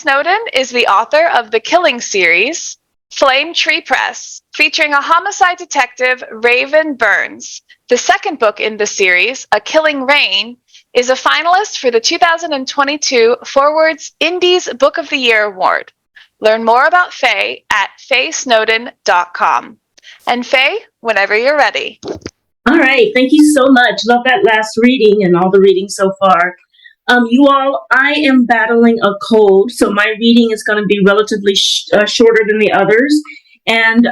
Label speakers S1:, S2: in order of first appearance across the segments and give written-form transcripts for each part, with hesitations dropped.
S1: Snowden is the author of the Killing series, Flame Tree Press, featuring a homicide detective, Raven Burns. The second book in the series, A Killing Rain, is a finalist for the 2022 Forward's Indies Book of the Year Award. Learn more about Faye at faysnowden.com. And Faye, whenever you're ready.
S2: All right, thank you so much. Love that last reading and all the reading so far. You all, I am battling a cold, so my reading is going to be relatively shorter than the others. And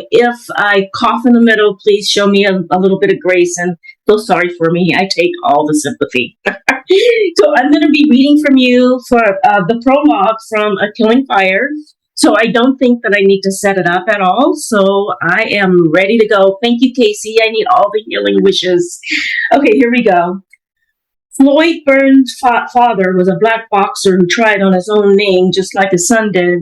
S2: if I cough in the middle, please show me a little bit of grace and feel sorry for me. I take all the sympathy. So I'm going to be reading from you for the prologue from A Killing Fire. So I don't think that I need to set it up at all. So I am ready to go. Thank you, Casey. I need all the healing wishes. Okay, here we go. Floyd Burns' father was a black boxer who tried on his own name just like his son did.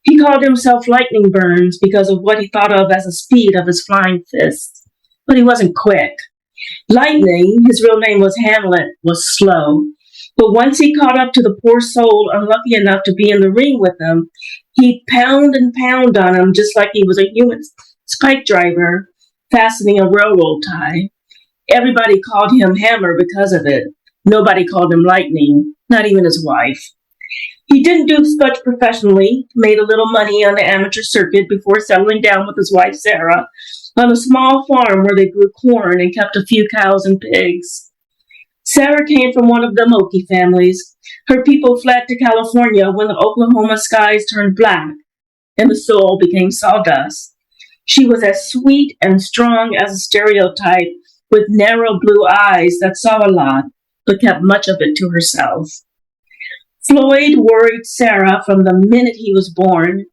S2: He called himself Lightning Burns because of what he thought of as the speed of his flying fists. But he wasn't quick. Lightning, his real name was Hamlet, was slow. But once he caught up to the poor soul unlucky enough to be in the ring with him, he'd pound and pound on him just like he was a human spike driver fastening a railroad tie. Everybody called him Hammer because of it. Nobody called him Lightning, not even his wife. He didn't do much professionally, made a little money on the amateur circuit before settling down with his wife Sarah on a small farm where they grew corn and kept a few cows and pigs. Sarah came from one of the Moki families. Her people fled to California when the Oklahoma skies turned black and the soul became sawdust. She was as sweet and strong as a stereotype, with narrow blue eyes that saw a lot, but kept much of it to herself. Floyd worried Sarah from the minute he was born.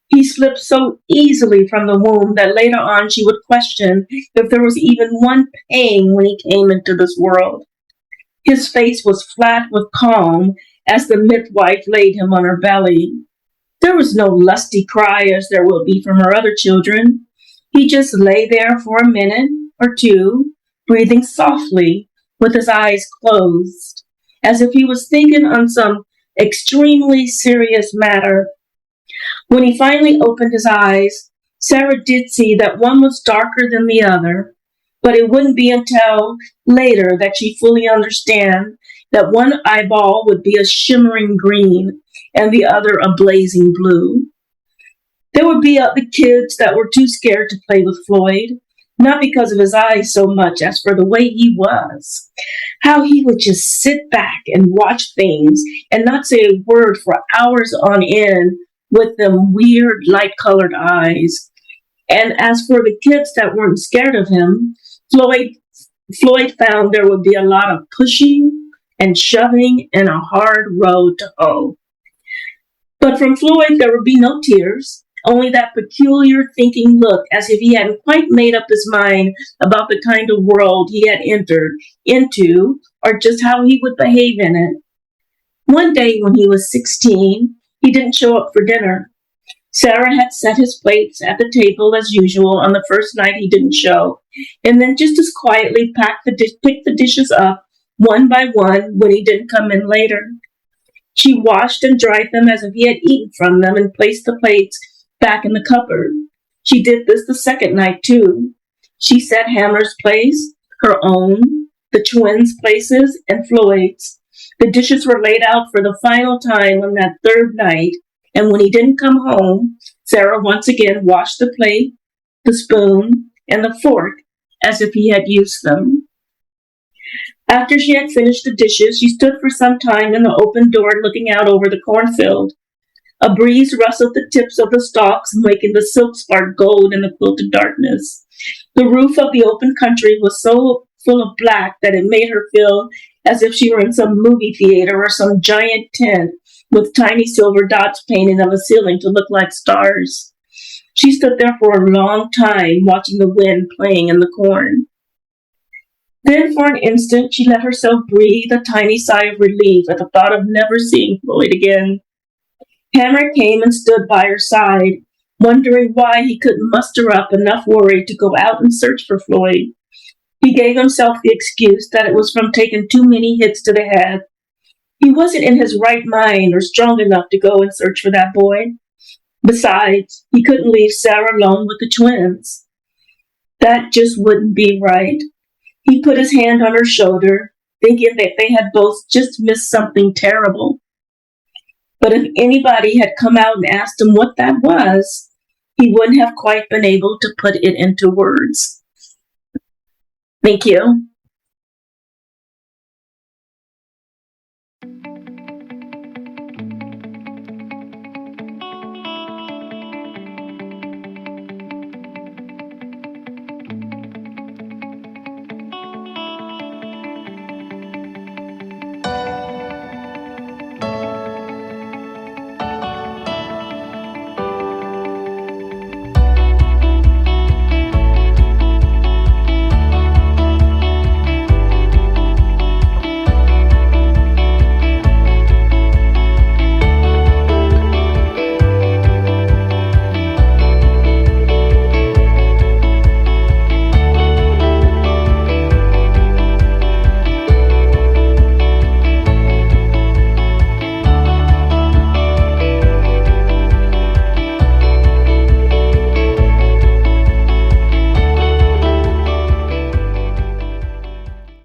S2: He slipped so easily from the womb that later on she would question if there was even one pang when he came into this world. His face was flat with calm as the midwife laid him on her belly. There was no lusty cry as there will be from her other children. He just lay there for a minute or two, breathing softly with his eyes closed, as if he was thinking on some extremely serious matter. When he finally opened his eyes, Sarah did see that one was darker than the other, but it wouldn't be until later that she fully understood that one eyeball would be a shimmering green and the other a blazing blue. There would be other kids that were too scared to play with Floyd, not because of his eyes so much as for the way he was. How he would just sit back and watch things and not say a word for hours on end with them weird light-colored eyes. And as for the kids that weren't scared of him, Floyd found there would be a lot of pushing and shoving and a hard road to hoe. But from Floyd there would be no tears, only that peculiar thinking look as if he hadn't quite made up his mind about the kind of world he had entered into or just how he would behave in it. One day when he was 16, he didn't show up for dinner. Sarah had set his plates at the table as usual on the first night he didn't show, and then just as quietly picked the dishes up one by one when he didn't come in later. She washed and dried them as if he had eaten from them and placed the plates back in the cupboard. She did this the second night, too. She set Hammer's place, her own, the twins' places, and Floyd's. The dishes were laid out for the final time on that third night, and when he didn't come home, Sarah once again washed the plate, the spoon, and the fork as if he had used them. After she had finished the dishes, she stood for some time in the open door looking out over the cornfield. A breeze rustled the tips of the stalks, making the silk spark gold in the quilted darkness. The roof of the open country was so full of black that it made her feel as if she were in some movie theater or some giant tent with tiny silver dots painted on the ceiling to look like stars. She stood there for a long time, watching the wind playing in the corn. Then for an instant she let herself breathe a tiny sigh of relief at the thought of never seeing Floyd again. Hammer came and stood by her side, wondering why he couldn't muster up enough worry to go out and search for Floyd. He gave himself the excuse that it was from taking too many hits to the head. He wasn't in his right mind or strong enough to go and search for that boy. Besides, he couldn't leave Sarah alone with the twins. That just wouldn't be right. He put his hand on her shoulder, thinking that they had both just missed something terrible. But if anybody had come out and asked him what that was, he wouldn't have quite been able to put it into words. Thank you.